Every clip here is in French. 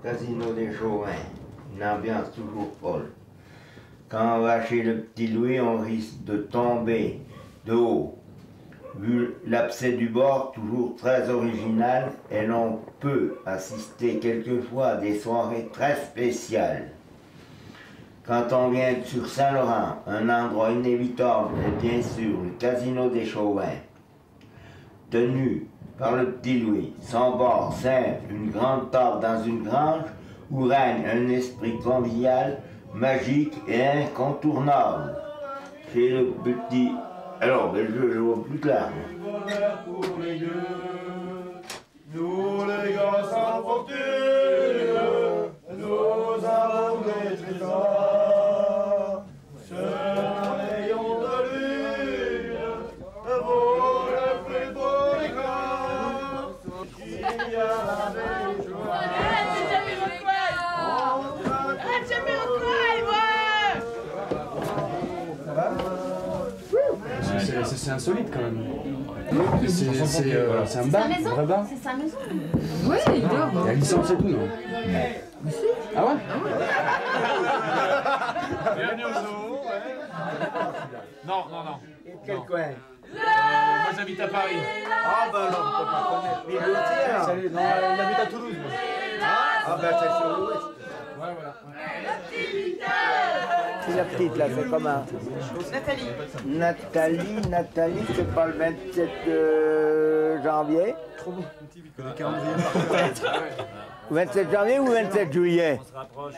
Casino des Chauvins. Une ambiance toujours folle. Quand on va chez le petit Louis, on risque de tomber de haut. Vu l'abcès du bord, toujours très original, et l'on peut assister quelquefois à des soirées très spéciales. Quand on vient sur Saint-Laurent, un endroit inévitable est bien sûr le Casino des Chauvins. Tenu par le petit Louis, son bord simple, une grande table dans une grange où règne un esprit convivial, magique et incontournable. Chez le petit... Alors, je vois plus clair. Pour les gueux, nous les gars sans fortune, nous avons des trésors. Ce rayon de lune vaut le plus beau des grands. Il y a la belle joie. C'est insolite quand même. C'est un bar, un vrai bar. C'est sa maison. Oui, il dort. Il y a licence et tout, non? Ah ouais? Bienvenue au zoo, ouais. Non. Quel coin? Moi j'habite à Paris. Ah ben non, on peut pas connaître. Mais le tien. Salut, non, il habite à Toulouse, moi. Ah ben c'est sur l'ouest. Ouais, voilà. C'est la petite là, c'est comment? Nathalie, c'est pas le 27 janvier? Trop beau. Il connaît 40 ans. 27 janvier ou 27 juillet? On se rapproche.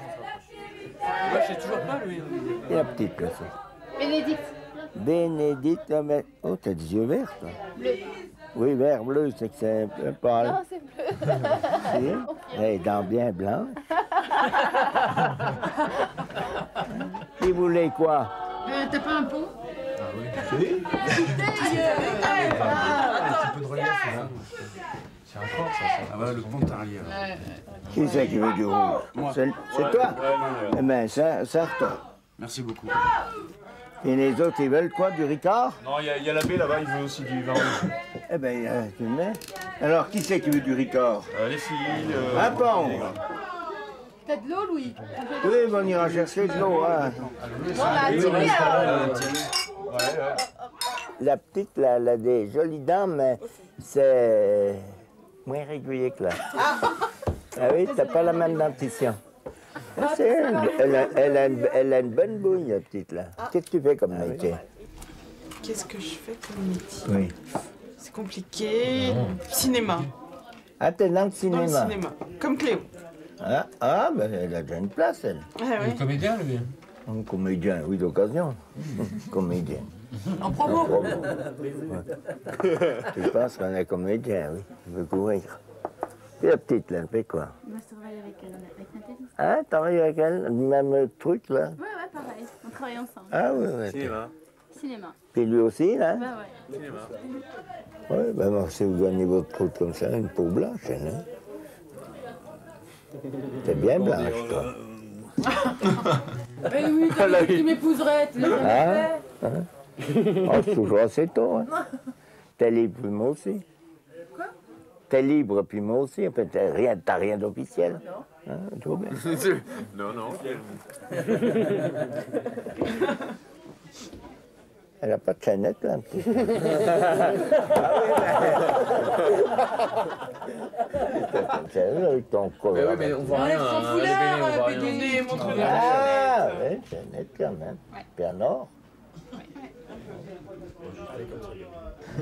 Moi, je sais toujours pas, lui. C'est la petite là, c'est. Bénédicte. Bénédicte, mais... Oh, t'as des yeux verts, toi. Bleu. Oui, vert, bleu, c'est que c'est un peu pâle. Non, c'est bleu. Si? Elle est dents bien blanches. Et vous voulez quoi? T'as pas un pont? Si? Un petit peu de relief, c'est là. C'est un fort, ça. Ah bah, le Pontarlier. Qui c'est qui veut du rouge? Moi. C'est toi? Eh bien, ça toi. Merci beaucoup. Et les autres, ils veulent quoi? Du Ricard? Non, il y a l'abbé là-bas, il veut aussi du vin rouge. Eh bien, tu le mets. Alors, qui c'est qui veut du Ricard? Les filles. Un pont. T'as de l'eau, Louis? Oui, mais on ira chercher de l'eau. Hein. La petite, là, elle a des jolies dents, mais c'est moins régulier que là. Ah oui, t'as pas la même dentition. Elle a une bonne bouille, la petite, là. Qu'est-ce que tu fais comme métier? Qu'est-ce que je fais comme métier? Oui. C'est compliqué. Cinéma. Ah, t'es dans le Dans le cinéma? cinéma. Comme Cléo. Ah, ben elle a déjà une place, elle. Ah ouais. Comédien, lui. Un comédien, oui, d'occasion. Comédien. En promo. Tu penses qu'on est comédien, oui. Je veux courir. Et la petite, là, elle fait quoi? Moi, je travaille avec Nathalie. Ah, t'arrives avec elle, le même truc, là? Ouais, pareil. On travaille ensemble. Ah oui, oui. Cinéma. Puis lui aussi, là? Bah ouais. Oui, ben moi, si vous gagnez votre truc comme ça, une peau blanche, elle, hein? T'es bien blanche, toi. Ben oui, tu m'épouserais, tu l'as jamais fait. Oh, c'est toujours assez tôt, hein? T'es libre, puis moi aussi. Quoi? T'es libre, puis moi aussi. En fait, t'as rien d'officiel. Non. Hein, tout bien. Non. Elle n'a pas de chaînette, là, un petit peu. Avec ton collant. Mais oui, mais on voit rien. Son hein, foulard, on voit rien. Bédé, montre-le. Ah, oui, chaînette quand même. Puis en or.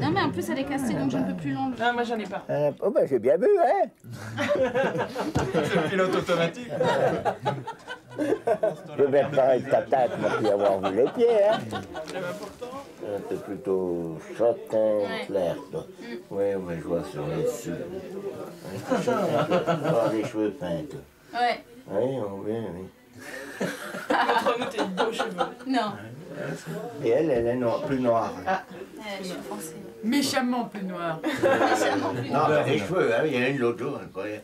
Non, mais en plus, elle est cassée, donc j'en peux plus l'enlever. Ah, moi j'en ai pas. Oh, ben j'ai bien bu, hein? C'est le pilote automatique. Je vais reparler de ta tête, moi, puis avoir vu les pieds, hein? T'es plutôt châtain clair, toi. Oui, mais je vois sur les cils. Tu les cheveux peints, toi. Ouais. Oui, oui, oui. Entre nous, tes beaux cheveux. Non. Et elle est plus noire. Je suis foncée. Méchamment plus noir. Non, mais les cheveux, hein, il y en a une l'autre jour, elle croyait.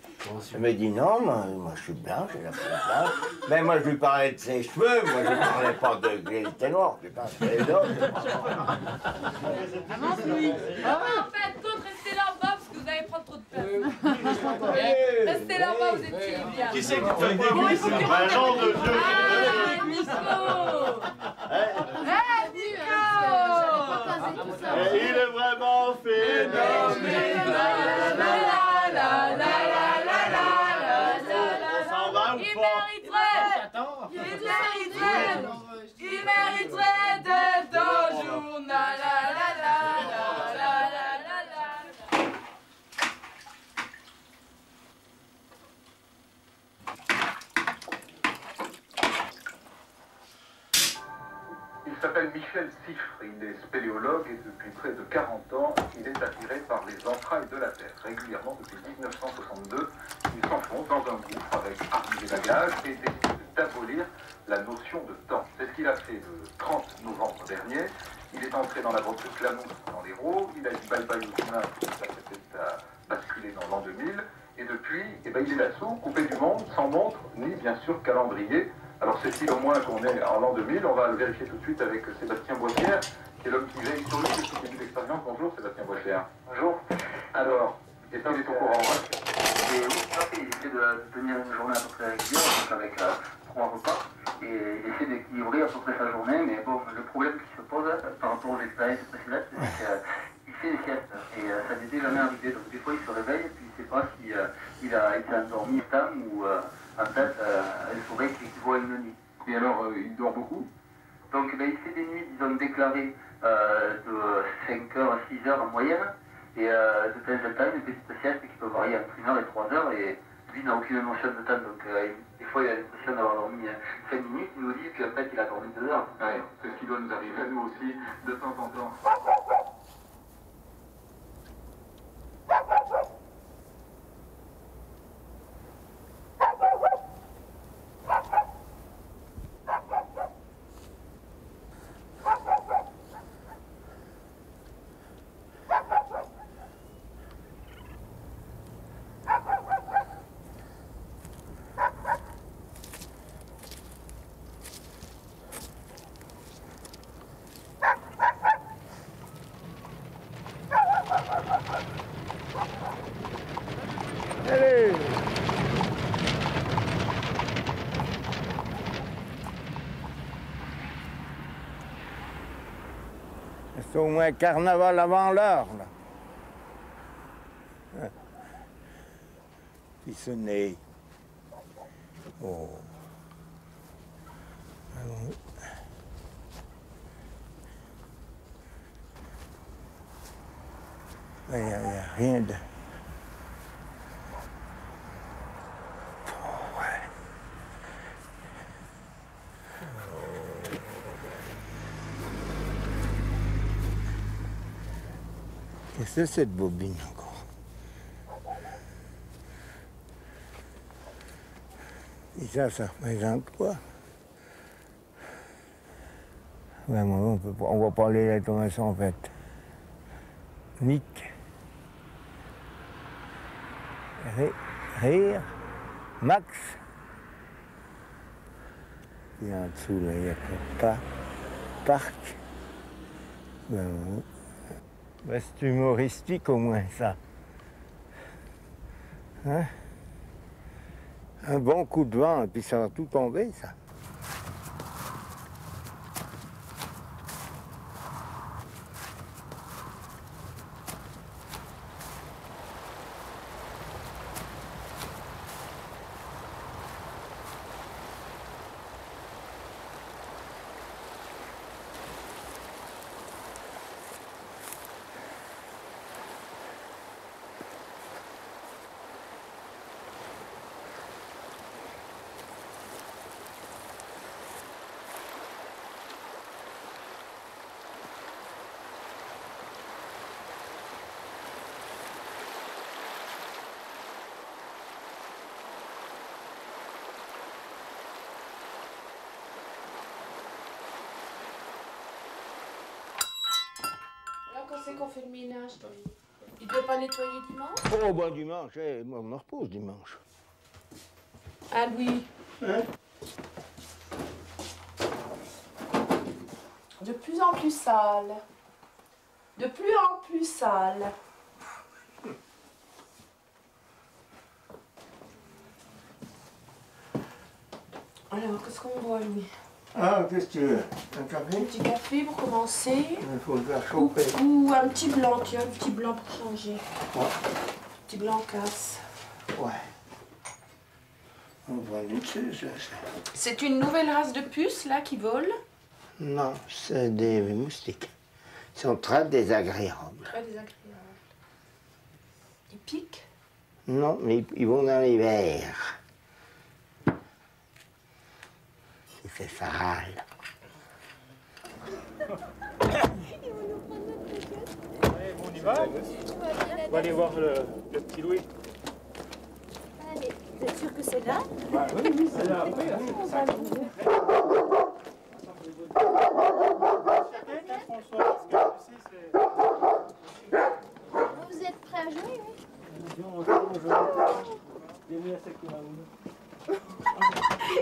Elle me dit non, moi je suis blanche, elle a plus blanche. Mais moi je lui parlais de ses cheveux, moi je ne parlais pas de qu'elle était noire, je pense qu'elle est autres. Avance, Louis. En fait, d'autres, restez là en bas parce que vous allez prendre trop de place. Restez là-bas, vous êtes bien. Qui c'est qui fait Bon, il faut qu'il rentre. nom de Dieu. Ah, Nico. Et il est vraiment phénoménal. On s'en va ou pas? Il mériterait d'être au journal. Il s'appelle Michel Siffre, il est spéléologue et depuis près de 40 ans, il est attiré par les entrailles de la Terre. Régulièrement, depuis 1962, il s'enfonce dans un gouffre avec armes et bagages et décide d'abolir la notion de temps. C'est ce qu'il a fait le 30 novembre dernier. Il est entré dans la grotte de Clamou, dans l'Hérault, il a dit bye-bye au chemin, il s'apprêtait à basculer dans l'an 2000, et depuis, il est là-dessous, coupé du monde, sans montre, ni bien sûr calendrier. Alors c'est-il au moins qu'on est en l'an 2000, on va le vérifier tout de suite avec Sébastien Boissière, qui est l'homme qui veille sur lui depuis le début de l'expérience. Bonjour Sébastien Boissière. Bonjour. Alors, est-ce qu'il est au courant? Et oui, il essaie de tenir une journée à peu près régulière, donc avec 3 repas, et il essaie d'équilibrer à peu près sa journée, mais bon, le problème qui se pose par rapport aux expériences précédentes, c'est qu'il fait des siestes, et ça ne lui est jamais arrivé, donc des fois il se réveille, et puis il ne sait pas si il s'est endormi temps ou en fait il faudrait qu'il voit une nuit. Et alors, il dort beaucoup? Donc il fait des nuits, disons, déclarées de 5 heures à 6 heures en moyenne, et de temps en temps, une petite sieste qui peut varier entre 1 heure et 3 heures, et lui n'a aucune notion de temps, donc des fois il a l'impression d'avoir dormi 5 minutes, il nous dit qu'en fait il a dormi 2 heures. Ouais, c'est ce qui doit nous arriver à nous aussi, de temps en temps. Allez! C'est au moins carnaval avant l'heure, là. Puis ce nez. Oh. Il n'y a rien de... Qu'est-ce que c'est cette bobine encore? Et ça représente quoi? Vraiment, on va parler de l'intonation en fait. Nick. Rire. Max. Et en dessous, là, il y a pas. Parc. Ben, c'est humoristique au moins ça. Hein? Un bon coup de vent et puis ça va tout tomber ça. Quand c'est qu'on fait le ménage, il ne doit pas nettoyer dimanche? Oh ben dimanche, moi je me repose dimanche. Ah Louis. Hein? De plus en plus sale. De plus en plus sale. Alors, qu'est-ce qu'on boit, Louis? Ah, qu'est-ce que tu veux? Un café? Un petit café pour commencer. Il faut le faire chauffer. Ou un petit blanc, tiens, un petit blanc pour changer. Ouais. Petit blanc casse. Ouais. On voit dessus, ça. C'est une nouvelle race de puces, là, qui vole? Non, c'est des moustiques. Ils sont très désagréables. Très désagréable. Ils piquent? Non, mais ils vont dans l'hiver. C'est sale. Allez, on y va? On va aller voir le petit Louis. Allez, vous êtes sûr que c'est là? Ah, oui, c'est là. Après, là, c'est ça. Vous êtes prêts à jouer, oui?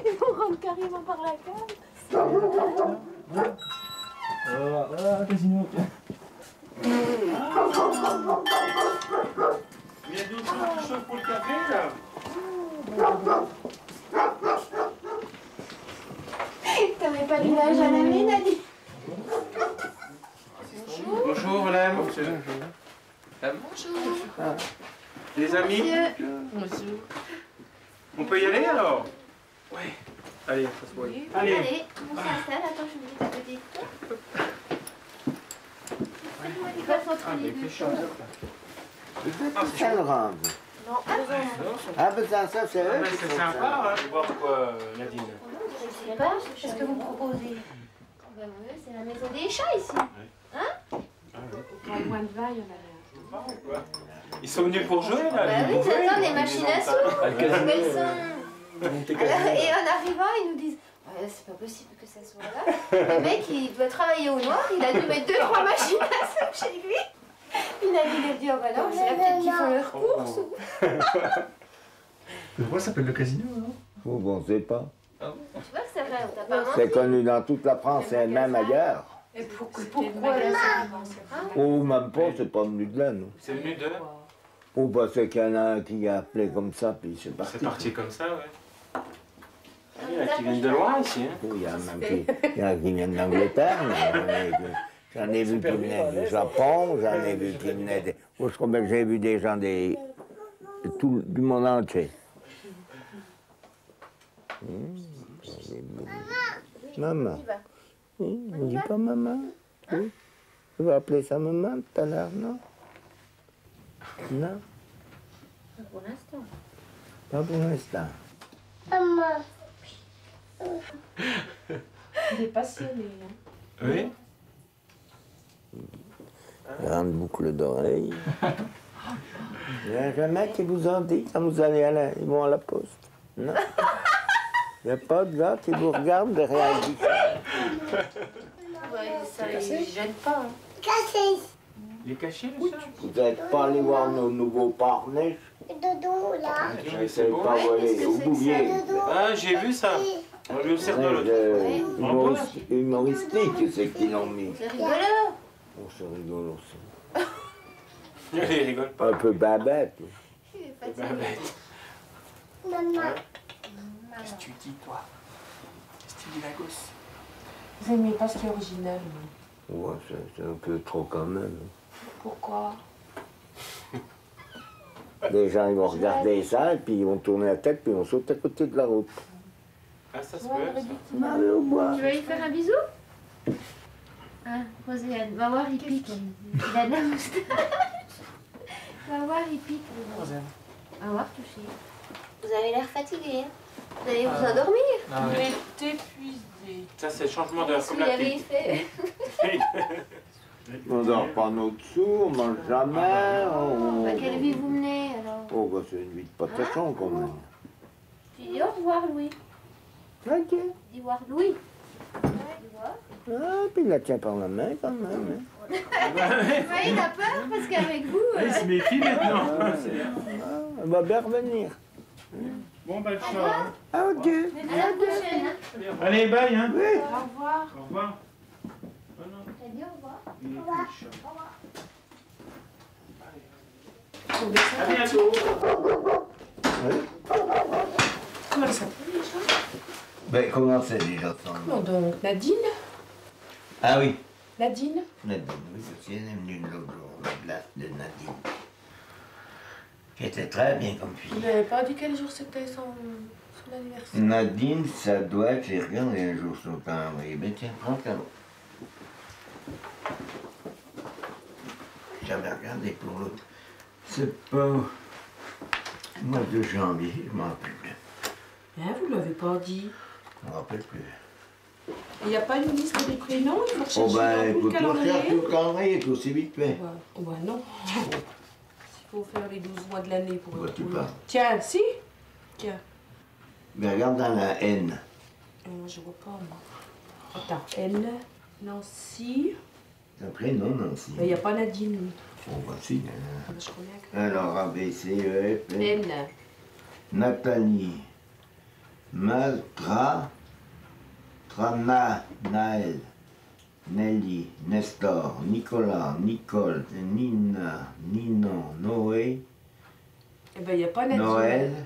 Ils vont rentrer carrément par la cave. Casino. Il y a d'autres choses qui chauffent pour le café, là? T'avais pas du linge à laver, Nadine? Bonjour, madame. Bonjour. Les amis? Bonjour. On peut y aller, alors? Oui. Allez, s'assoit. Allez, on s'installe. Attends, je me mets à côté de toi. Il va entre les deux. C'est le rendre. Non, Ah, ben ça, c'est eux. qui C'est font sympa, ça. hein, de voir quoi, Nadine. je sais pas. Qu'est-ce que vous proposez? Ben oui, c'est la maison des chats ici. Hein? Dans le mois de vaille, on a rien. Ils sont venus pour jouer, là? Bah oui, j'attends des machines à sous. Ah, le casino. Mais elles sont... Alors, et en arrivant, ils nous disent c'est pas possible que ça soit là. Le mec, il doit travailler au noir, il a dû mettre 2-3 machines à sous chez lui. Il a dit oh bah non, c'est là peut-être qu'ils font leurs courses. Pourquoi ça s'appelle le casino, non? Oh, bon, c'est pas. Tu vois que c'est vrai, on t'a pas menti. C'est connu dans toute la France et même ailleurs. Et pourquoi là, Oh, même pas, c'est pas venu de là, non. C'est venu de... Oh, bah, c'est qu'il y en a un qui a appelé comme ça, puis c'est parti. C'est parti comme ça, ouais. Il y en a qui viennent de loin, ici, hein. Oh, il y en a même qui viennent d'Angleterre, mais j'en ai vu qui venaient du Japon, j'en ai vu qui venaient de... Oh, je crois bien que j'ai vu des gens de tout, du monde entier. Maman. On dit pas maman. Oui. Tu vas appeler ça maman tout à l'heure, non? Non? Pour l'instant. Pas pour l'instant. Maman. Il est passionné. Hein. Oui. Grande boucle d'oreille. Il n'y a jamais qui vous ont dit quand vous allez ils vont à la poste. Non. Il n'y a pas de gars qui vous regardent derrière le guichet. Ouais, ça ne gêne pas. Hein. Il est caché, le chat? Vous n'êtes pas allé voir nos nouveaux partenaires? Dodo, là. J'essaie de pas voler au bouvier. Ah, j'ai vu ça. On lui observe dans l'autre. Humoristique, c'est qu'ils l'ont mis. C'est rigolo. Oh, c'est rigolo, ça. Il rigole pas. Un peu babette. Je suis fatiguée. Maman. Maman. Qu'est-ce que tu dis, toi? Qu'est-ce que tu dis, la gosse? Vous n'aimez pas ce qui est original, vous? Ouais, c'est un peu trop quand même. Pourquoi? Les gens, ils vont regarder ça, et puis ils vont tourner la tête, puis ils vont sauter à côté de la route. Ah, ça se peut, ça. Allez au bois. Tu vas lui faire un bisou? Hein, Roséane, va voir, il pique. Il a de la moustache. Va voir, il pique. Va voir, toucher. Vous avez l'air fatigué, hein? Vous allez vous endormir? Ah, Il ouais. est épuisé. Ça, c'est le changement de la Qu'est-ce que vous avez communauté. fait? On dort pas nos dessous, on mange jamais. Bah, quelle vie vous menez, alors? Oh, bah, c'est une vie de patachon, quand même. Tu dis au revoir, Louis. Ok. Dis au revoir, Louis. Dis au revoir. Ah, puis il la tient par la main, quand même. Ouais, il a peur, parce qu'avec vous... Il se méfie maintenant. Elle va bien revenir. Bon, bah, le chat. Hein. Ah, ok. À la prochaine, hein? Allez, bye, hein. Oui. Au revoir. Au revoir. T'as dit au revoir? Il est Au revoir. plus chat. Au revoir. À bientôt. Oui. Comment elle s'appelle, les chats? Ben, comment c'est déjà son nom? Non, donc Nadine. Ah oui. Nadine. Nadine, oui, parce qu'elle est venue l'autre jour, la place de Nadine. Qui était très bien comme fille. Vous n'avez pas dit quel jour c'était son anniversaire? Nadine, ça doit être, j'ai regardé un jour sur le calendrier. Ben tiens, prends le cadeau. J'avais regardé pour l'autre. C'est pas... mois de janvier, je m'en rappelle plus. Hein, vous ne l'avez pas dit. Je m'en rappelle plus. Il n'y a pas une liste des prénoms? Il faut rechercher Oh ben, dans tout écoute, le calendrier. recherche tout le calendrier, c'est aussi vite fait. Oh ben non. Il faut faire les 12 mois de l'année pour le Tu trouver. parles. Tiens, si. Tiens. Mais regarde dans la N. Je vois pas, moi. Attends, N, Nancy. C'est un prénom, Nancy. Mais il n'y a pas Nadine, lui. Oh, voici. Je connais que... Alors, A, B, C, E, F, N. Nathalie. Maltra. Trana, Naël. Nelly, Nestor, Nicolas, Nicole, Nina, Ninon, Noé. Eh ben, il n'y a pas Nadine. Noël.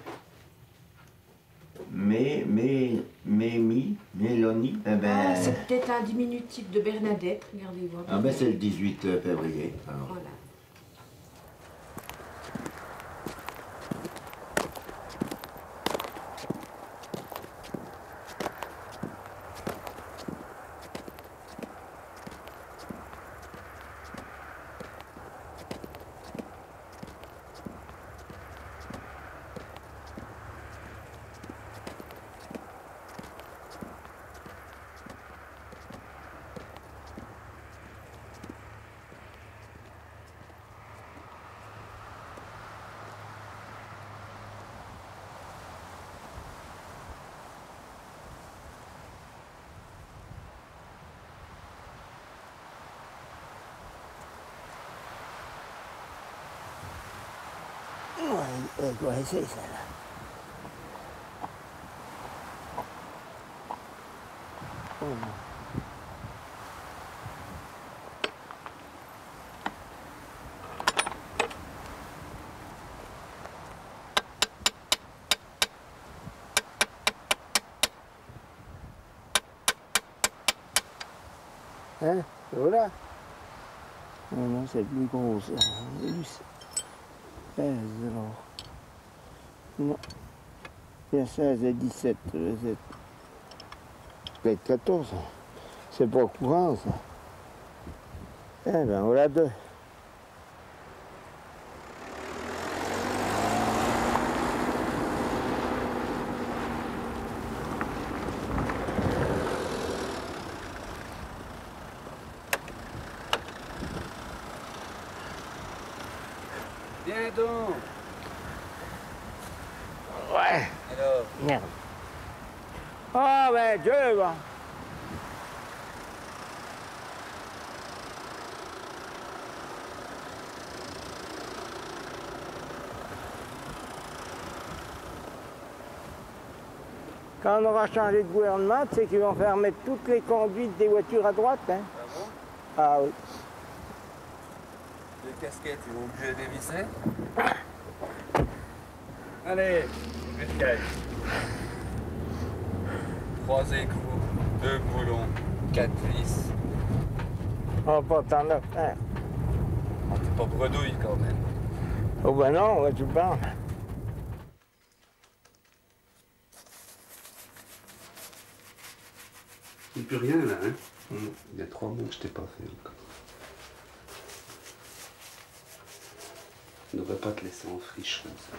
Mémi, Mélanie. Eh ben... Ah, c'est peut-être un diminutif de Bernadette. Regardez voir. Ah ben c'est le 18 février. Alors. Voilà. Quoi, c'est ça là. Oh. Hein? Voilà. Non, non, c'est plus gros ça. C'est du 16 alors. Non. Il y a 16 et 17. Peut-être 14. C'est pas courant ça. Eh ben voilà deux. Viens donc. Ouais. Alors. Merde. Ah ben Dieu va. Quand on aura changé de gouvernement, c'est qu'ils vont faire mettre toutes les conduites des voitures à droite. Hein. Ah bon? Ah oui. Les casquettes, ils vont bouger des vissets. Allez, vite caille. 3 écrous, 2 boulons, 4 vis. On va pas t'en faire. Oh, t'es pas bredouille quand même. Oh ben non, ouais, tu parles. Il n'y a plus rien là, hein? Il y a 3 mois que je t'ai pas fait encore. Je ne devrais pas te laisser en friche comme ça.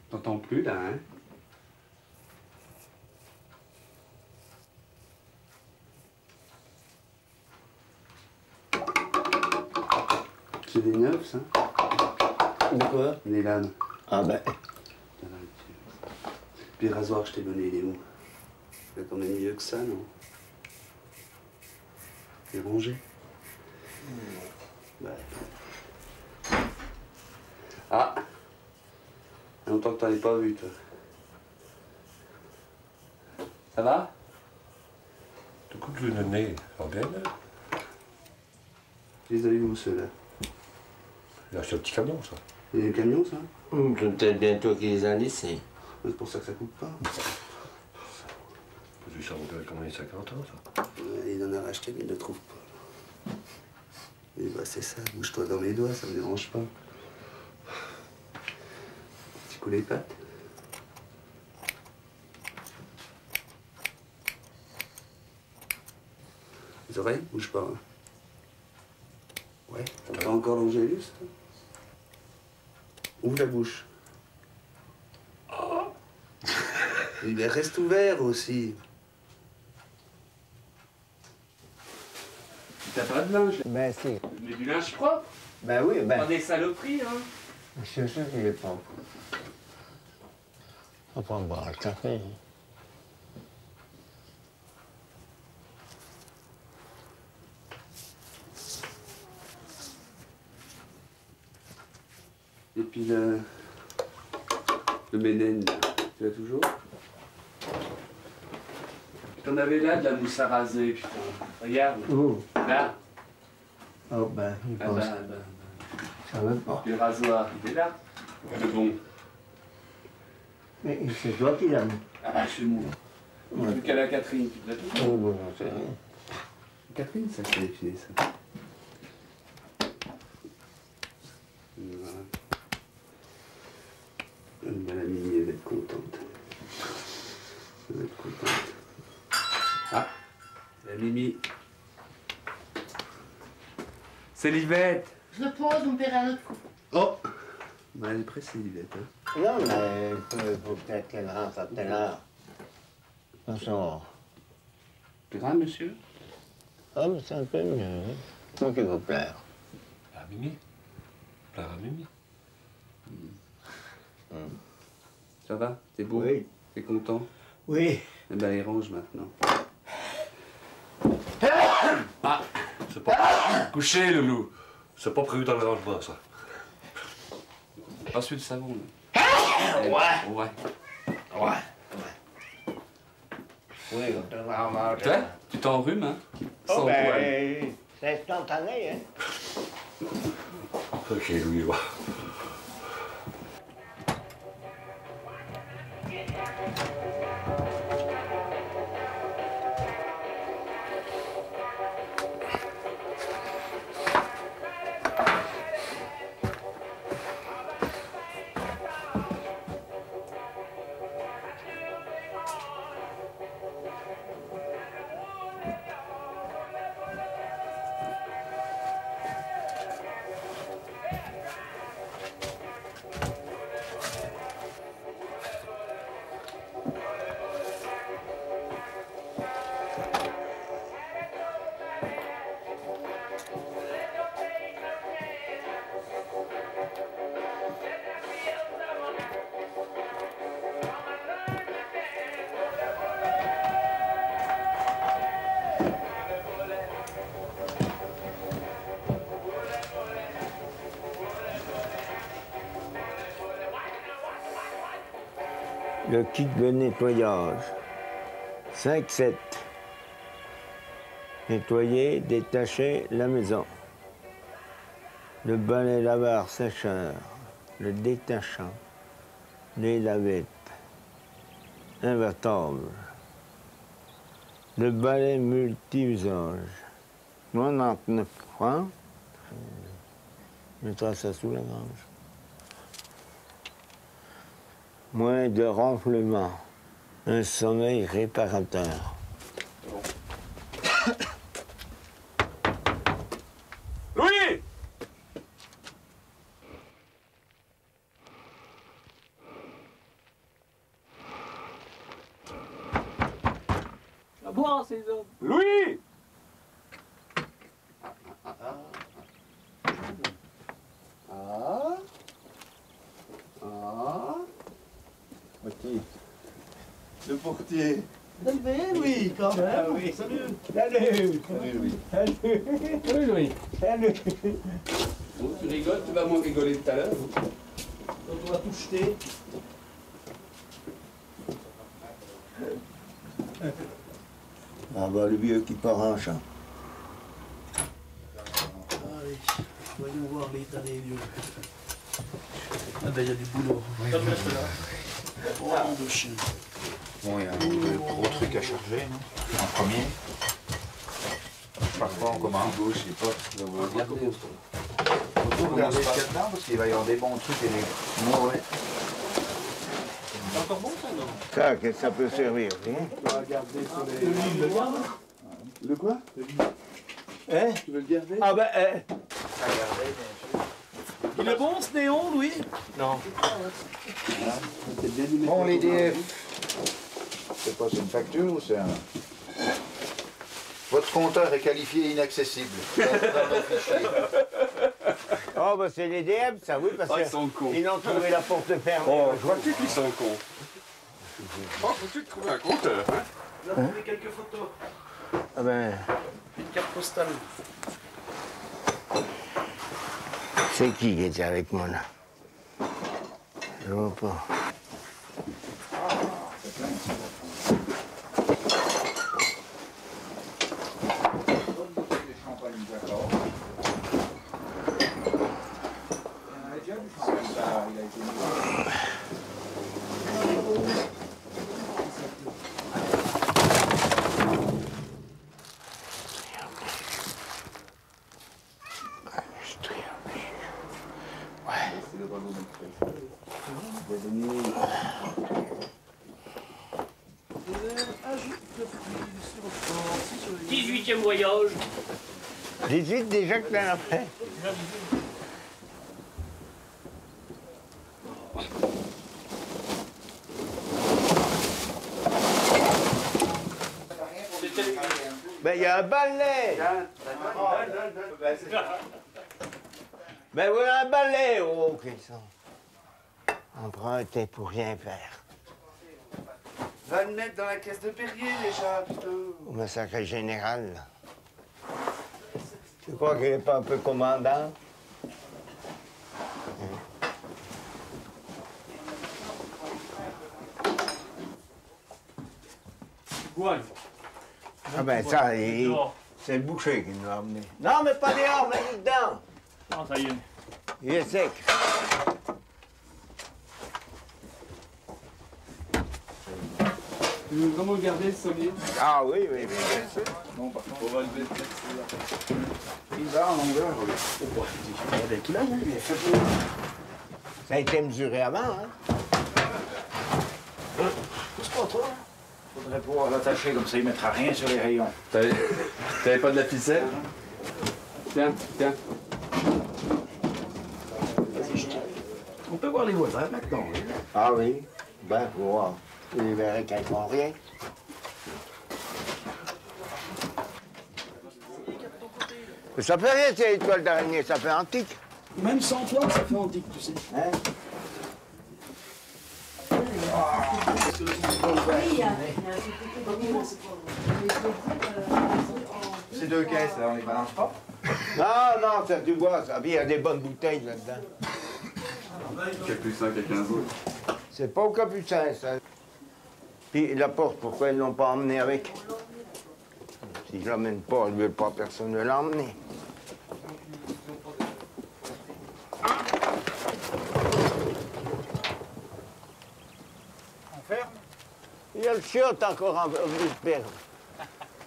T'entends plus là, hein? C'est des neufs, ça? De quoi? Les lames. Ah ben. Puis le rasoir que je t'ai donné, il est où? C'est quand même mieux que ça, non? T'es rangé. Ouais. Ah, il y a longtemps que t'en ai pas vu, toi. Ça va? Du coup, tu le nez, ça va bien, là? Tu les as eu où, ceux-là? Là, c'est un petit camion, ça. Il y a un camion, ça? C'est peut-être bien toi qui les as laissés. C'est pour ça que ça coupe pas. J'ai vu ça monter comme il y a 50 ans, ça. Il en a racheté, mais il ne le trouve pas. Et bah, c'est ça, bouge-toi dans mes doigts, ça me dérange pas. Tu coules les pattes? Les oreilles? Bouge pas. Hein. Ouais, t'as pas encore l'angélus? Ouvre la bouche. Oh. Il reste ouvert aussi. T'as pas de linge? Ben si. Mais du linge propre? Ben oui, ben. Pas des saloperies, hein? C'est sûr qu'il est propre. On va boire le café. Et puis le Ménène, tu l'as toujours? T'en avais là de la mousse à raser, putain. Regarde. Où? Là. Oh ben, il Ah pense. bah. Ça va pas. Le rasoir, il est là. Le bon. Mais c'est toi qui l'as mis. Ah bah, chez moi. Ouais. Plus qu'à la Catherine, tu l'as toujours. Oh bon, c'est rien. Catherine, ça s'est défilé, ça. Voilà. Ben, la Mimi, elle va être contente. Elle va être contente. Ah, la Mimi. C'est Livette. Je le pose, on paiera notre coup. Oh, ben, elle est pressée, Livette. Hein. Non, mais il faut peut-être qu'elle rentre à telle heure. Bonsoir. Grand, monsieur? Ah, mais c'est un peu mieux. Hein? Toi qui vas plaire. À Mimi. Plaire à Mimi. Ça va? T'es beau? Oui. T'es content? Oui. Eh ben, les range maintenant. Ah, c'est pas... Couché, loulou. C'est pas prévu dans le rangement, ça. Pas celui de savon, là. Ouais. Ouais. Oui, on te va en manger. Toi, tu t'enrhumes, hein? Oh, Sans poil. ben, c'est instantané, hein? Ok, Louis, va. Le kit de nettoyage. 5-7. Nettoyer, détacher la maison. Le balai laveur sécheur. Le détachant. Les lavettes. Invertable. Le balai multi-usage. 99 francs. Je mettrai ça sous la grange. Moins de ronflement. Un sommeil réparateur. Louis! À boire, ces hommes. Louis! Le portier. Oui, quand même. Ah, oui. Salut. Salut. Salut Louis. Salut. Salut Louis. Salut. Bon, tu rigoles, tu vas moins rigoler tout à l'heure. Donc on va tout jeter. Ah bah le vieux qui part en chant. Allez, voyons voir l'état des vieux. Ah ben il y a du boulot. Oh, de chien. Bon, il y a un gros truc à charger, non? En premier. Parfois on commence. Je sais pas, on va regarder. Faut regarder ce qu'il y a dedans parce qu'il va y avoir des bons trucs et des. Ouais. C'est encore bon ça, non? Ça, qu'est-ce que ça peut servir? Hein? On va regarder sur les... Le lit, le garde. Le quoi? Hein? Tu veux le garder? Ah ben, À garder, bien sûr. il est bon ce néon, Louis? Non. Bon, l'EDF. C'est quoi, c'est une facture ou c'est un. Votre compteur est qualifié inaccessible. Dans le fichier. Oh, bah c'est l'EDF, ça, oui, parce Ils sont cons. qu'ils ont trouvé la porte fermée. Oh, je vois qu'ils sont cons. Oh, faut-tu trouver un compteur, hein? On a trouvé quelques photos. Ah ben, Une carte postale. c'est qui était avec moi, là? Je vois pas. Voyage. 18 déjà que t'en as fait. Ben, il y a un balai. Ben, voilà un balai. Oh, quels sont. Emprunté pour rien faire. Va le mettre dans la caisse de Perrier déjà, putain. Au massacre général, là. Tu crois qu'il n'est pas un peu commandant? Gouaille. Ah ben ça, c'est le boucher qui nous l'a amené. Non, mais pas dehors, mais dedans. Non, ça y est. Il est sec. Tu veux vraiment le garder, ce sommier? Ah oui, oui, bien sûr. Non, par contre, on va le mettre là. Il va en longueur. Avec là, oui. Ça a été mesuré avant, hein? C'est pas trop. Faudrait pouvoir l'attacher comme ça, il ne mettra rien sur les rayons. T'avais pas de la ficelle? Tiens, tiens. On peut voir les voisins maintenant. Oui. Ah oui, ben, faut voir. Ils verraient qu'ils font rien. Mais ça fait rien, c'est l'étoile d'araignée, ça fait antique. Même sans toi, ça fait antique, tu sais. Hein? Ces deux caisses, là, on les balance pas? Non, non, ça tu vois, ça. Il y a des bonnes bouteilles là-dedans. Capucin, quelqu'un d'autre. C'est pas au capucin, ça. Puis la porte, pourquoi ils l'ont pas emmené avec? Si je l'emmène pas, ils veulent pas, personne ne l'a emmené. On ferme? Il y a le chiotte encore en père.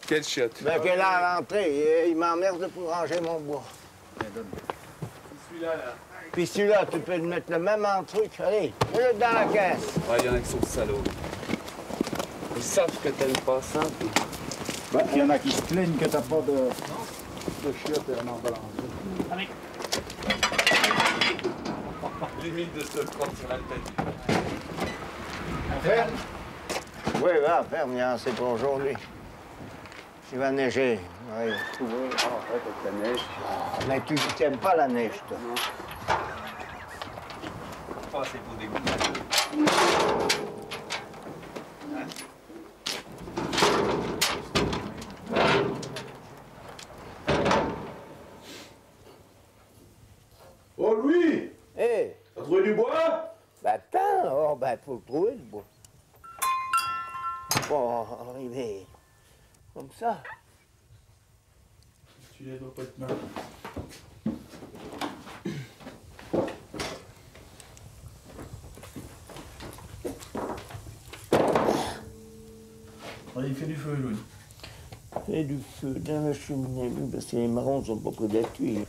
Quel chiotte? Ben, qu'elle a à l'entrée, il m'emmerde pour ranger mon bois. Celui-là, là. Puis celui-là, tu peux le mettre le même en truc. Allez, mets-le dans la caisse. Ouais, il y en a qui sont salauds. Ils savent que t'aimes pas ça. Puis... Ben, il y en a qui se plaignent que t'as pas de chiottes en balance. Allez. Limite de se prendre sur la tête. On ferme? Oui, va, ferme, il y a assez pour aujourd'hui. Il va neiger. Oui. Ah, ouais, avec la neige. Mais tu n'aimes pas la neige, toi. Non. Pas assez pour dégoûter. Louis, Eh, t'as trouvé du bois? bah attends, alors, bah faut le trouver le bois. Bon, arriver comme ça. Celui-là doit pas être mal. Ouais, il fait du feu, Louis. Et du feu dans la cheminée, oui, parce que les marrons sont pas près d'être cuits.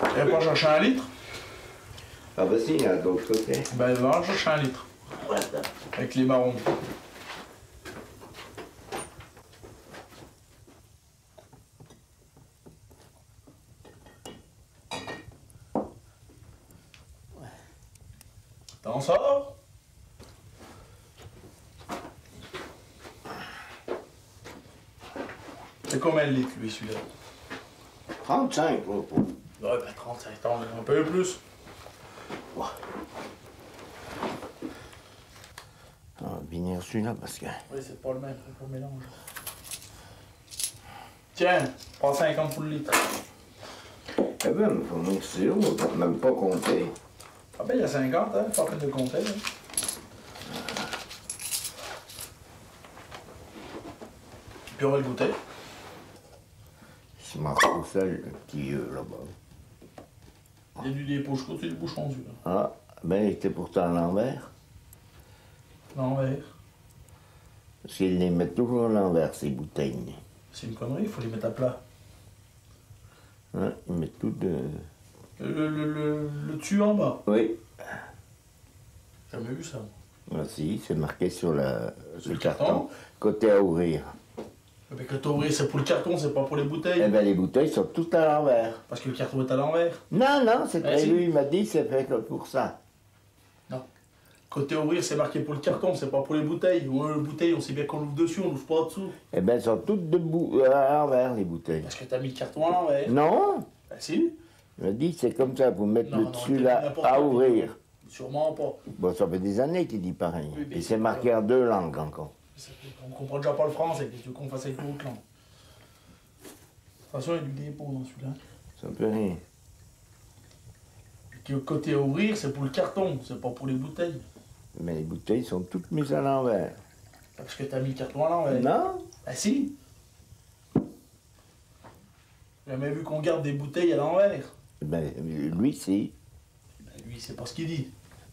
Tu vas pas chercher un litre? Ah bah si, il y a d'autres côtés. Ben, va en chercher un litre. Avec les marrons. T'en sors? C'est combien de litres, lui, celui-là? 35, gros. Ouais, ben 35, attends, un peu plus. On va finir celui-là parce que. Oui, c'est pas le même, c'est pas le mélange. Tiens, prends 50 pour le litre. Eh ben, faut mixer, on va même pas compter. Ah ben, il y a 50, hein, pas peine de compter. Hein. Puis on va le goûter. Je marche tout seul, le petit vieux là-bas. Il y a du dépôt, je continue le bouchon, celui-là. Ah, ben il était pourtant à l'envers. L'envers. Parce qu'ils les mettent toujours à l'envers, ces bouteilles. C'est une connerie, il faut les mettre à plat. Hein, ils mettent tout de... Le dessus en bas. Oui. Jamais vu ça. Ah, si, c'est marqué sur le carton. carton. Côté à ouvrir. Mais que t'ouvrir, c'est pour le carton, c'est pas pour les bouteilles. Eh ben les bouteilles sont toutes à l'envers. Parce que le carton est à l'envers. Non, non, c'est Ah, prévu, si. il m'a dit, c'est fait que pour ça. Non. Côté ouvrir, c'est marqué pour le carton, c'est pas pour les bouteilles. Ou les bouteilles, on sait bien qu'on l'ouvre dessus, on l'ouvre pas en dessous. Eh ben elles sont toutes debout, à l'envers, les bouteilles. Parce que t'as mis le carton à l'envers. Non, Ben si. il m'a dit, c'est comme ça, vous mettez Non, le non, dessus t'as là, dit n'importe à quoi. ouvrir. Sûrement pas. Bon, ça fait des années qu'il dit pareil. Oui, mais Et c'est c'est marqué pas- en 2 langues encore. On comprend déjà pas le français, qu'est-ce que tu veux qu'on fasse avec l'autre langue? Attention, il y a du dépôt dans celui-là. Ça peut rien. Puis côté à ouvrir, c'est pour le carton, c'est pas pour les bouteilles. Mais les bouteilles sont toutes mises à l'envers. Parce que t'as mis le carton à l'envers. Non, Ah si. J'ai jamais vu qu'on garde des bouteilles à l'envers. ben lui, si. Ben, lui, c'est pas ce qu'il dit.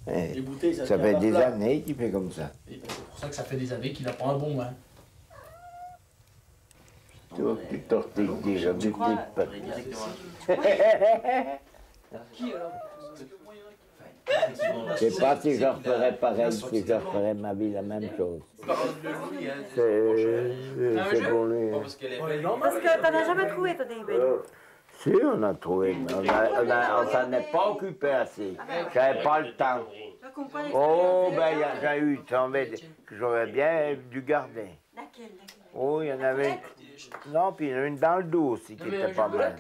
Eh, Les bouteilles, ça ça tient à fait la des plat. années qu'il fait comme ça. Et ben, c'est pour ça que ça fait des années qu'il a pas un bon vin. Tu vois, tu tortilles déjà des crois- petites Qui alors? Je sais pas si je referais pareil, si je referais ma vie la même chose. C'est pour lui. Parce que t'en as jamais trouvé, toi, des belles. Si, on a trouvé, mais on s'en est pas occupé assez. J'avais pas le temps. Oh, ben, j'ai eu tombé que j'aurais bien dû garder. Laquelle? Oh, il y en avait une. Non, puis il y en a une dans le dos aussi qui était pas mal.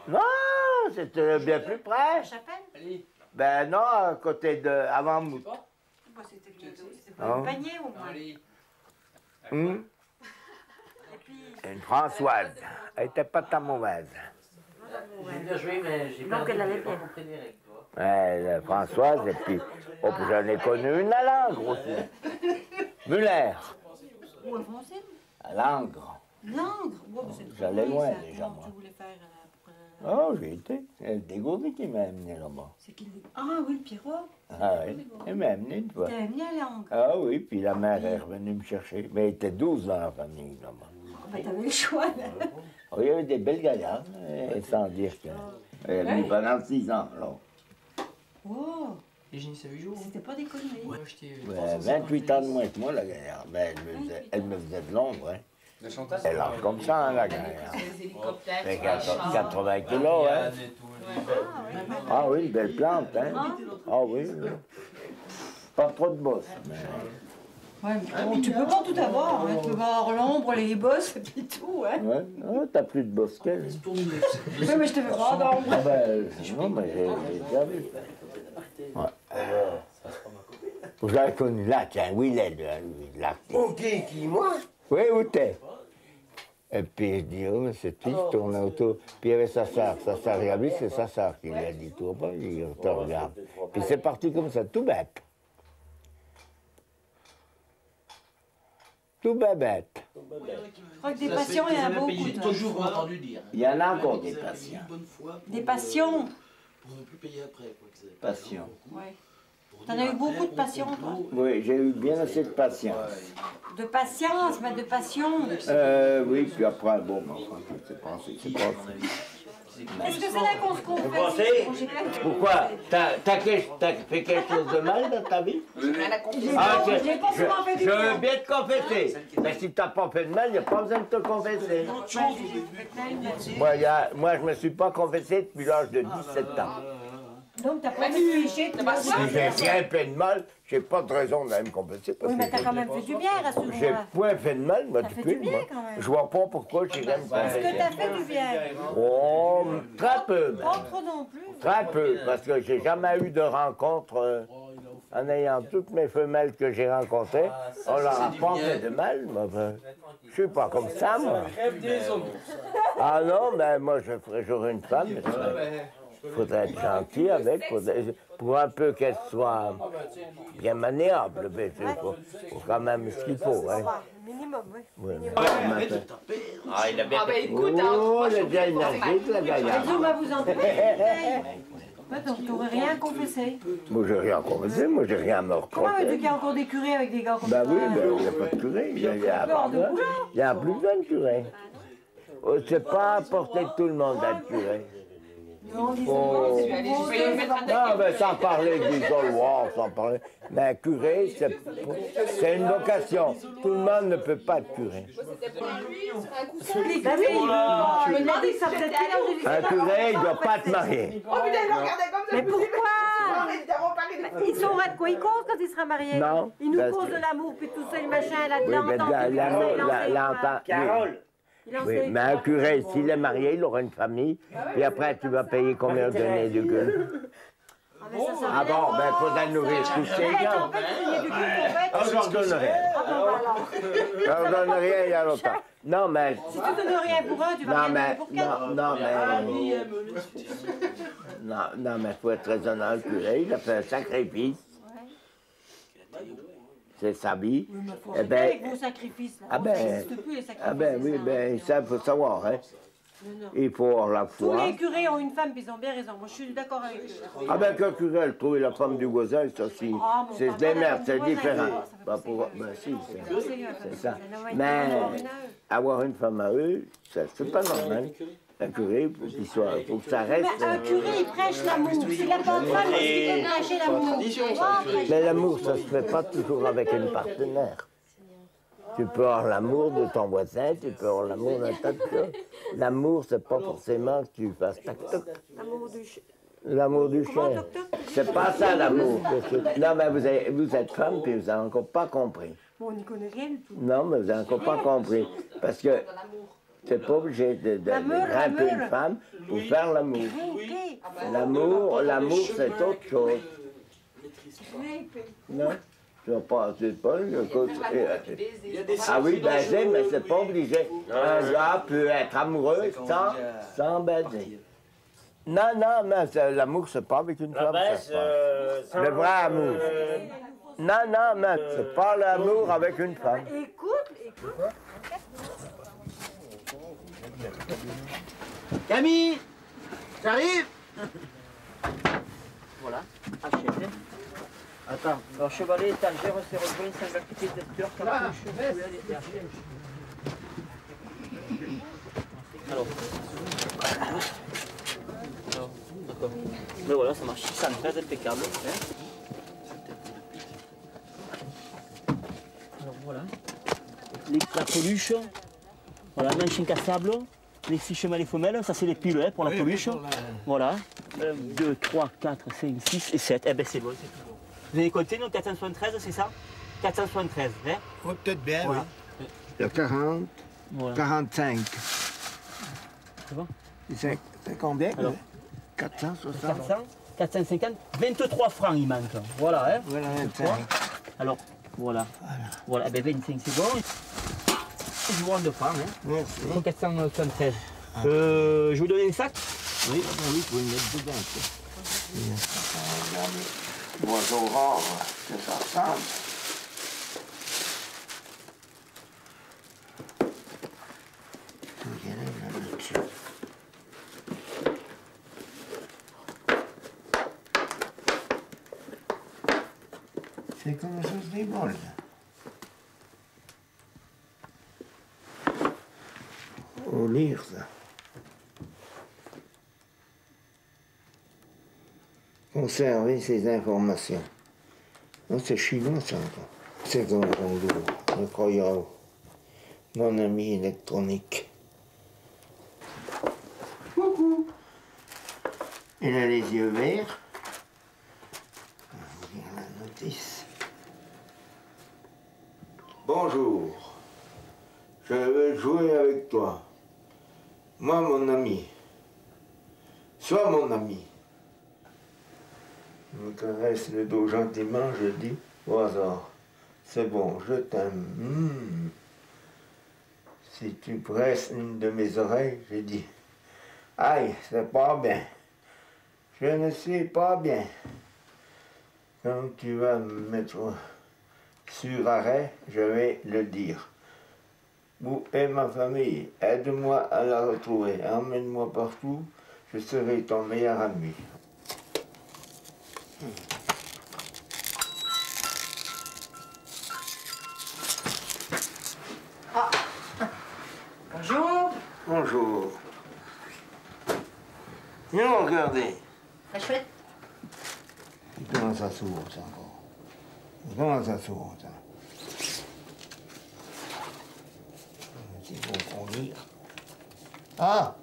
Non, c'était bien plus près. La chapelle? Ben non, à côté de. Avant Mout. Bah, c'était pas un panier, au moins. Hum? Une Françoise. Elle était pas tant mauvaise. J'ai bien joué, mais j'ai Donc, perdu, elle allait j'ai pas bien. compris les règles, tu vois. Ouais, Françoise, et puis. Oh, puis j'en ai connu une à Langres aussi. Muller. Où, à Francine? À Langres. Langres? Ouais, bah, c'est J'allais trop loin, ça. déjà, Non, moi. tu voulais faire Oh, j'y étais. C'est Dégourdi qui m'a amené là-bas. C'est qui le... Ah oui, le Pierrot. Ah oui, elle m'a amené une fois. T'as amené à Langres. Ah oui, puis la mère est revenue me chercher. Mais elle était 12 dans la famille là-bas. Ben, t'avais le choix, là. Oh, il y avait des belles gaillardes, sans dire que. Elle a mis pendant 6 ans, là. Oh, Et j'ai 8 jours. c'était pas des conneries. Moi, j'étais. Ouais, 28 ans de moins que moi, la gaillarde. Mais elle me faisait de l'ombre, hein. Elle lâche comme ça, hein, la gaillarde. Les hélicoptères. Elle fait 80 kilos, hein. Ah oui, une belle plante, hein. Ah oui, oui. Pas trop de bosse, mais. Ouais, mais bon, tu peux pas tout avoir, hein. Tu peux pas avoir l'ombre, les bosses, et puis tout, hein. Ouais, oh, t'as plus de bosse qu'elle. Oui, mais je te fais pas d'ombre. Ah ben, non, mais j'ai déjà vu. Ouais. Vous avez connu là, tiens, oui, il est là, lui, là. Ok, qui, moi? Oui, où t'es? Et puis je dis, oh, mais c'est tout, je tourne autour. Puis il y avait sa sœur, il a vu, c'est sa sœur qui lui a dit, tourne pas, il te regarde. Puis c'est parti comme ça, tout bête. Tout bête. Je crois que des patients, il y en a beaucoup. J'ai toujours entendu dire. Il y en a encore des patients. Des patients. Pour ne plus payer après. Patients. Oui. T'en as eu beaucoup de patients, toi? Oui, j'ai eu bien assez de patience. De patience, mais de passion. Oui, puis après, bon, enfin, c'est pas. Est-ce que c'est là qu'on se confesse? Pourquoi? T'as fait quelque chose de mal dans ta vie? J'ai pas souvent fait du Je bien. veux bien te confesser. Mais si t'as pas fait de mal, il n'y a pas besoin de te confesser. Moi, je me suis pas confessé depuis l'âge de 17 ans. Donc t'as pas fait péché, t'as pas Si j'ai rien fait de mal, j'ai pas de raison de me confesser. Oui, mais t'as quand même fait du bien à ce J'ai moment-là. point fait de mal, moi, T'as fait depuis. du bien, quand même. Je vois pas pourquoi j'irais me Est-ce confesser. que t'as fait du bien? Oh, très peu. Pas trop non plus. Très peu, parce que j'ai jamais eu de rencontre en ayant toutes mes femelles que j'ai rencontrées. On leur a pas fait de mal, moi. Je suis pas comme ça, moi. Ah non, mais moi, j'aurais une femme. Il faudrait être gentil avec, pour un peu qu'elle soit bien maniable. Il faut quand même ce qu'il faut. Hein. Minimum, oui. Ah, il a bien bah écoute, oh, il est bien énergique, la gaillarde. On va vous entendre. Donc t'aurais rien confessé. Moi, j'ai rien confessé, moi, j'ai rien à me Comment veux-tu reprocher. qu'il y a encore des curés avec des gars comme Ben ça? oui, ben, il n'y a pas de curé. Il y a plus besoin de curé. C'est pas à portée de tout le monde d'être curé. Non, Oh. Non, mais sans parler de l'isoloir, sans parler. Mais curé, c'est une vocation. Tout le monde ne peut pas être curé. Ben oui, je me demandais que ça faisait Un curé, il ne doit pas être marié. Oh putain, il me regardait comme ça. Mais pourquoi? Ils sauront de quoi ils causent quand il sera marié. Non. Ils nous Parce causent que- de l'amour, puis tout ça, le machin, Oui, là-dedans. mais l'entend. Oui, mais un curé, s'il est marié, il aura une famille. Et après, tu vas payer combien de nez de gueule? Ah bon, ben, il faudra nourrir tous ces gens. Ah, je leur donne rien. Je leur donne rien il y a longtemps. Non, mais... Si tu donnes rien pour un, tu vas Non, rien mais... donner pour quatre. Non, mais il faut être raisonnable, le curé, il a fait un sacrifice. C'est sa vie. Oui, mais faut Eh arrêter ben, avec vos sacrifices, là. ah Ça ben, n'existe plus, les sacrifices. ah ben oui, ben ça, il faut savoir, hein. Non. Il faut avoir la Tous foi. les curés ont une femme, puis ils ont bien raison. Moi, je suis d'accord avec eux. Ah ben qu'un curé, elle trouve la femme du voisin, ça aussi, Ah, bon, c'est pas des mal, la merdes, femme c'est du voisin, différent. ça fait Pas pas pour... Ben si, c'est ça. Mais Mais avoir une femme à eux, c'est pas normal. Un curé, faut que ça reste... un curé, il prêche l'amour. S'il n'a pas de femme, est-ce qu'il peut prêcher l'amour? Mais l'amour, ça se fait pas toujours avec une partenaire. Tu peux avoir l'amour de ton voisin, tu peux avoir l'amour d'un tas de choses. L'amour, c'est pas forcément que tu fasses tac-toc. L'amour du chien. L'amour du chien. C'est pas ça l'amour. Non, mais vous êtes femme, puis vous n'avez encore pas compris. Bon, on n'y connaît rien du tout. Non, mais vous n'avez encore pas compris. Parce que c'est pas obligé de grimper une femme pour faire l'amour. L'amour, c'est autre chose. Non? Tu vas pas, ah oui, baiser, mais c'est pas obligé. Un gars peut être amoureux sans baiser. Non, mais l'amour, c'est pas avec une femme, ça se passe. Le vrai amour. Non, mais c'est pas l'amour avec une femme. Écoute. Camille, j'arrive. Voilà, achète. Attends, alors chevalet, étagère, c'est rejoint, c'est un petit lecteur, cartouche, alors, d'accord. Mais voilà, ça marche, 613, impeccable. Alors voilà, la peluche, voilà, manche incassable, les 6 chemins les femelles, ça c'est les piles pour la peluche. Voilà, 1, 2, 3, 4, 5, 6 et 7, eh ben c'est bon, c'est tout bon. Vous avez compté, non, 473, c'est ça? 473, hein? Oh, peut-être bien, voilà. oui. Il y a 40, voilà. 45. C'est bon? C'est combien? Alors, 460. 400, 450, 23 francs il manque. Voilà, hein? Voilà, 25. Alors, voilà. Voilà, eh ben 25 c'est bon. je vous rends de francs. Hein. Merci. 473. Je vous donne un sac? Oui, oui, vous pouvez le mettre dedans. Oiseaux rares, que ça ressemble. Regardez là-dessus. C'est comme ça se débole. Faut lire ça. Conserver ces informations. Non, c'est chinois ça encore. C'est comme le Koyao, mon ami électronique. Coucou. Il a les yeux verts. On va vous lire la notice. Bonjour. Je veux jouer avec toi. Moi, mon ami. Sois mon ami. Je me caresse le dos gentiment, je dis au hasard. C'est bon, je t'aime. Si tu presses une de mes oreilles, je dis. Aïe, c'est pas bien. Je ne suis pas bien. Quand tu vas me mettre sur arrêt, je vais le dire. Où est ma famille? Aide-moi à la retrouver. Emmène-moi partout. Je serai ton meilleur ami. Ah. Bonjour. Bonjour. Non, regardez. La chouette. Comment ça s'ouvre, ça, encore? Comment ça s'ouvre, ça? C'est bon qu'on lire. Ah!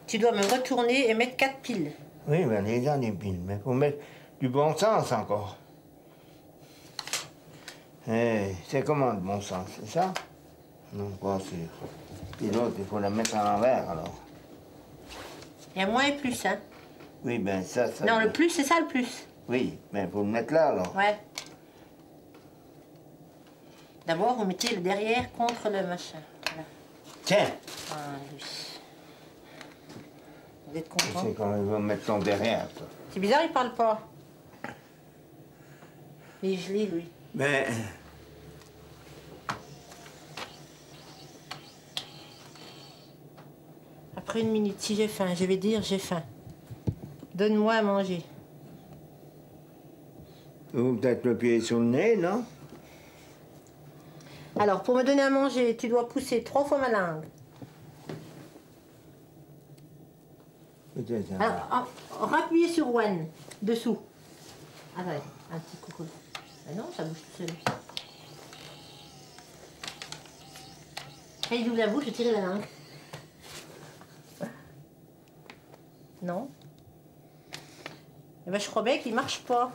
Tu dois me retourner et mettre 4 piles. Oui, mais les gars, les piles. Mais il faut mettre du bon sens encore. Eh, c'est comment le bon sens, c'est ça? Non, pas sûr. Puis l'autre, il faut la mettre à l'envers, alors. Il y a moins et plus, hein? Oui, ben ça... Non, le plus, c'est ça le plus. Oui, mais il faut le mettre là, alors. Ouais. D'abord, vous mettez le derrière contre le machin. Voilà. Tiens! Ah, oui. Vous êtes content? C'est quand il va mettre ton derrière, toi. C'est bizarre, il parle pas. Il est gelé, lui. Mais... Après 1 minute, si j'ai faim, je vais dire j'ai faim. Donne-moi à manger. Ou peut-être le pied sur le nez, non? Alors, pour me donner à manger, tu dois pousser 3 fois ma langue. Alors, rappuyez sur one, dessous. Ah ouais, un petit coucou. Ah non, ça bouge tout seul. Quand il ouvre la bouche, je tire la langue. Non. Eh ben, je crois bien qu'il marche pas.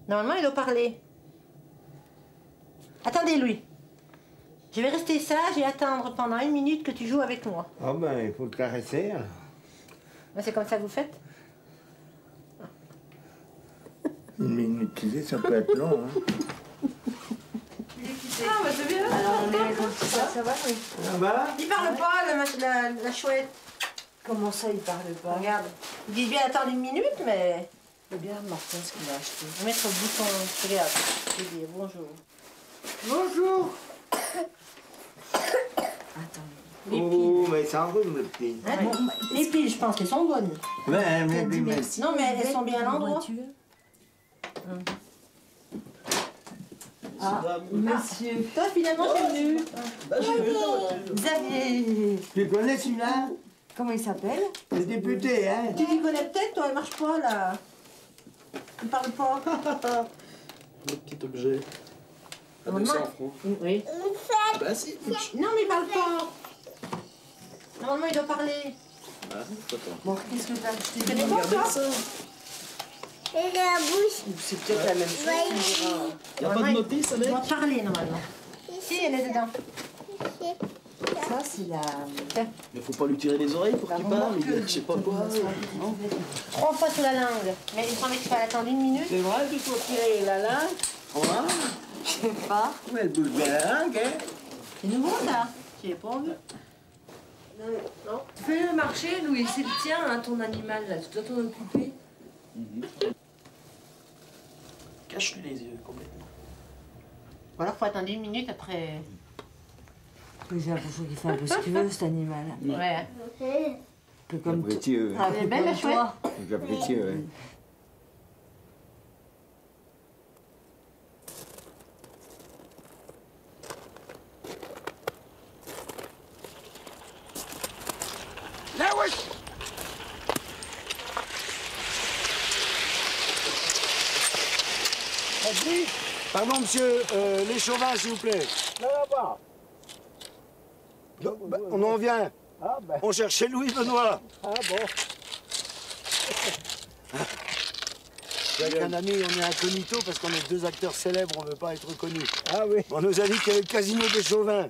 Normalement, il doit parler. Attendez, lui. Je vais rester sage et attendre pendant 1 minute que tu joues avec moi. Ah ben, il faut le caresser, alors. Ben, c'est comme ça que vous faites? 1 minute, tu sais, ça peut être long, hein. Ah, bah c'est bien. Alors, on est comme ça. Ça va, oui. Ça va? Il parle pas, la chouette. Comment ça, il parle pas? Regarde. Il dit bien attendre 1 minute, mais... Regarde, Martin, ce qu'il a acheté. Je vais mettre le bouton. Regarde. Je vais dire bonjour. Bonjour. Les Oh, mais ça enrhume, le petit. Hein, les piles, je pense qu'elles sont bonnes. Ouais, mais... Non, mais elles sont bien à l'endroit. Ah, monsieur. Toi, finalement, t'es venu. Bah, je veux. Xavier. Tu connais celui-là? Comment il s'appelle? Le député, hein? Tu t'y connais peut-être, toi, il marche pas, là. Il parle pas. Le petit objet. À Normalement, 200 francs. Oui. Bah si. Non, mais il parle pas. Normalement, il doit parler. Ah, attends. Bon, qu'est-ce que t'as acheté? Tu connais pas, Regardez toi? ça. Et la bouche. C'est peut-être la même chose. Il n'y a pas de notice, Il avec? doit parler, normalement. Si, elle est dedans. Ça, c'est la... Mais faut pas lui tirer les oreilles pour qu'il parle, je sais pas quoi. 3 fois sur la langue. Mais il semblait qu'il fallait attendre 1 minute. C'est vrai qu'il faut tirer la langue? Ouais. Je sais pas. Mais elle bouge bien la langue, hein? C'est nouveau, ça. Tu l'as pas vu? Non. Fais-le marcher, Louis. C'est le tien, hein, ton animal, là. Tu dois t'en occuper. Cache-lui les yeux complètement. Ou alors, faut attendre 1 minute après. J'ai l'impression qu'il fait un peu ce qu'il veut, cet animal. Ouais. Un peu comme toi. Capricieux. Un peu belle, la comme toi. Capricieux, hein? Lewis! Pardon, monsieur, les chauvins, s'il vous plaît. Là-bas. On en vient. Ah, ben. On cherchait Louis Benoît. Ah, bon. Avec un ami, on est incognito parce qu'on est 2 acteurs célèbres, on ne veut pas être reconnus. Ah oui. On nous a dit qu'il y avait le casino des chauvins.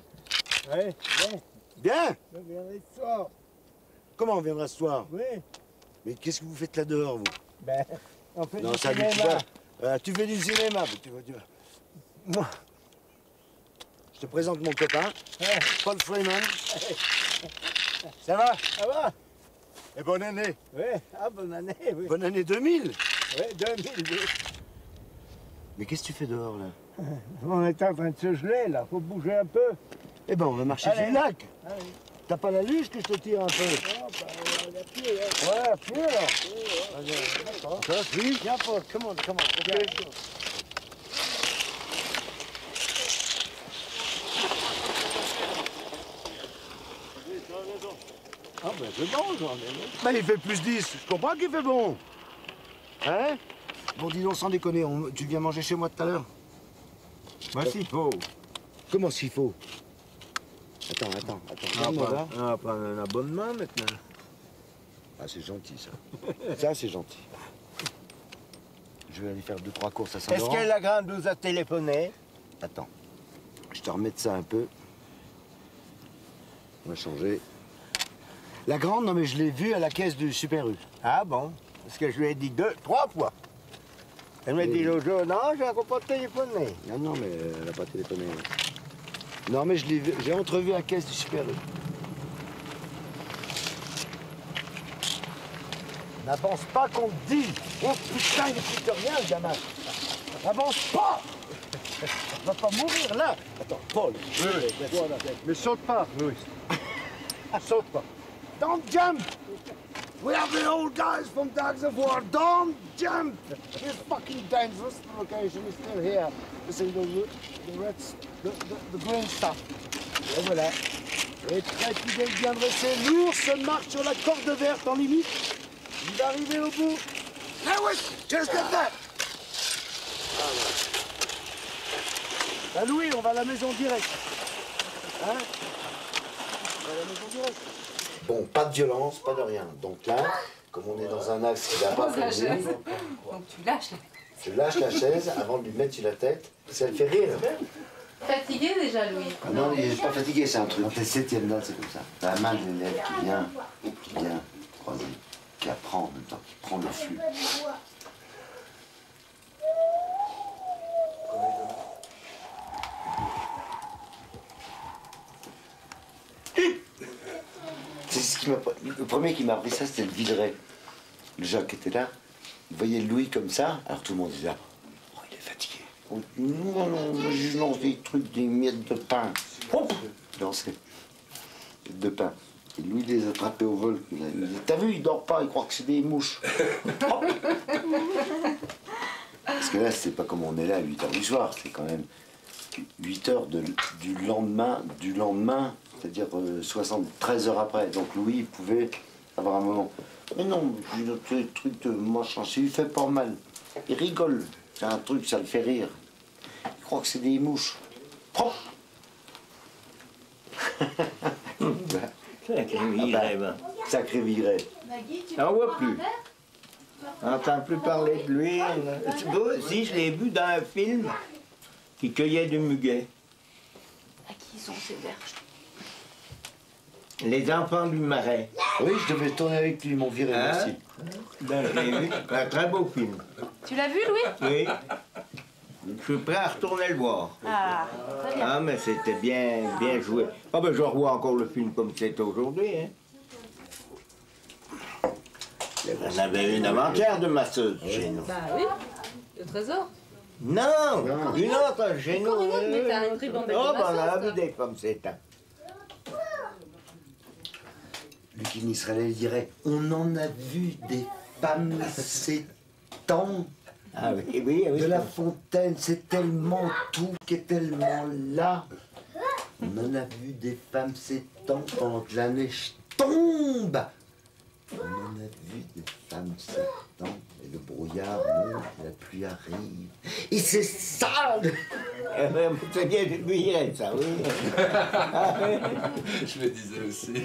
Oui, bien. Bien? Je viendrai ce soir. Comment on viendra ce soir? Oui. Mais qu'est-ce que vous faites là dehors, vous? Ben, on fait Non, du ça dit, tu cinéma. tu fais du cinéma. Moi, je te présente mon copain, Paul Freeman. Ça va? Ça va? Et bonne année. Oui. Ah, bonne année, oui. Bonne année 2000. Oui, 2000, oui. Mais qu'est-ce que tu fais dehors, là? On est en train de se geler, là. Faut bouger un peu. Eh ben, on va marcher sur Allez. le lac. Allez. T'as pas la luge que je te tire un peu? Ah, ben, à pied, hein. Ouais, à pied, alors. D'accord. Ça, oui. Viens, Paul, come on. Ok. Ah, ben, c'est bon, j'en ai. Ben, il fait plus 10. Je comprends qu'il fait bon. Hein? Bon, dis donc, sans déconner, tu viens manger chez moi tout à l'heure? Moi, s'il faut. Comment s'il faut? Attends. Pas un abonnement, maintenant. Ah, c'est gentil, ça. Ça, c'est gentil. Je vais aller faire 2-3 courses à Saint-Laurent. Est-ce que la grande nous a téléphoné? Attends. Je te remets de ça un peu. On va changer. La grande, non mais je l'ai vue à la caisse du Super U. Ah bon? Parce que je lui ai dit 3 fois. Elle m'a dit l'autre jour, non, je n'ai pas téléphoné. Non, mais elle n'a pas téléphoné. Non, mais je l'ai vu, j'ai entrevu à la caisse du Super U. N'avance pas qu'on te dit. Oh putain, il n'écoute rien, le gamin. N'avance pas. On va pas mourir là. Attends, Paul. Mais saute pas, Louis. Saute pas. Don't jump. We have the old guys from Dogs of War. Don't jump. It's fucking dangerous. The location is still here. You see the reds, the green stuff. Et voilà. Et très fidèle, bien dressé. L'ours marche sur la corde verte en limite. Il va arriver au bout. Lewis, just get that. Ah, Louis, on va à la maison direct. Hein? On va à la maison direct. Bon, pas de violence, pas de rien. Donc là, comme on est dans un axe qui n'a pas fait Donc tu lâches. je lâche la chaise avant de lui mettre sur la tête. Ça le fait rire. Fatigué déjà, Louis. Ah non, il n'est pas fatigué, c'est un truc. Les 7e dates, c'est comme ça. T'as la main de l'élève qui vient croiser, qui apprend en même temps, qui prend le flux. C'est ce qui m'a... Le premier qui m'a appris ça, c'était le Villeray. Le Jacques qui était là. Il voyait Louis comme ça, alors tout le monde disait « Oh, il est fatigué. Oh, non, moi je lance des trucs, des miettes de pain. » Hop, il lançait des miettes de pain. Et Louis les attrapait au vol. Il dit « T'as vu, il dort pas, il croit que c'est des mouches. » Parce que là, c'est pas comme on est là à 8h du soir, c'est quand même 8h du lendemain, c'est-à-dire 73 heures après. Donc Louis il pouvait avoir un moment. Mais non, le truc de machin, ça lui fait pas mal. Il rigole, c'est un truc, ça le fait rire. Il croit que c'est des mouches. Sacré Viret, ben. Sacré Viret. On voit plus. On n'entend plus parler de lui. Si, je l'ai vu dans un film qui cueillait du muguet. À qui sont ces verges? Les enfants du Marais. Oui, je devais tourner avec lui, ils m'ont viré, merci. Un très beau film. Tu l'as vu, Louis? Oui. Je suis prêt à retourner le voir. Ah, très bien. Ah, mais c'était bien joué. Ah ben je revois encore le film comme c'était aujourd'hui. Hein. On avait une avant-hier de masseuse chez nous. Bah oui, le trésor. Non, une autre chez nous. Encore une autre, mais t'as une ribambelle de Oh, ben on en a masseuse, vu des comme c'est un. Luc Israël dirait, on en a vu des femmes ces temps. Ah oui, oui, oui. De La Fontaine, c'est tellement tout qui est tellement là. On en a vu des femmes ces temps pendant que la neige tombe. On en a vu des femmes ces temps et le brouillard monte, la pluie arrive. Et c'est ça. C'est bien de Buiret, ça, oui. Je me disais aussi.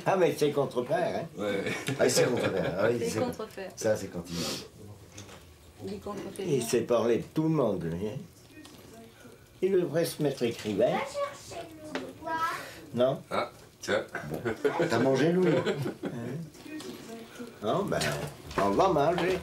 Ah, mais c'est contre-père, hein. Ouais. Ah, c'est contre-père. Ah, oui, C'est contre-père. Ça, c'est quand il dit. Il est contre-père. Il sait parler de tout le monde, lui. Hein. Il devrait se mettre écrivain. Non? Ah, tiens. T'as mangé, Louis? Non, ben, on va manger.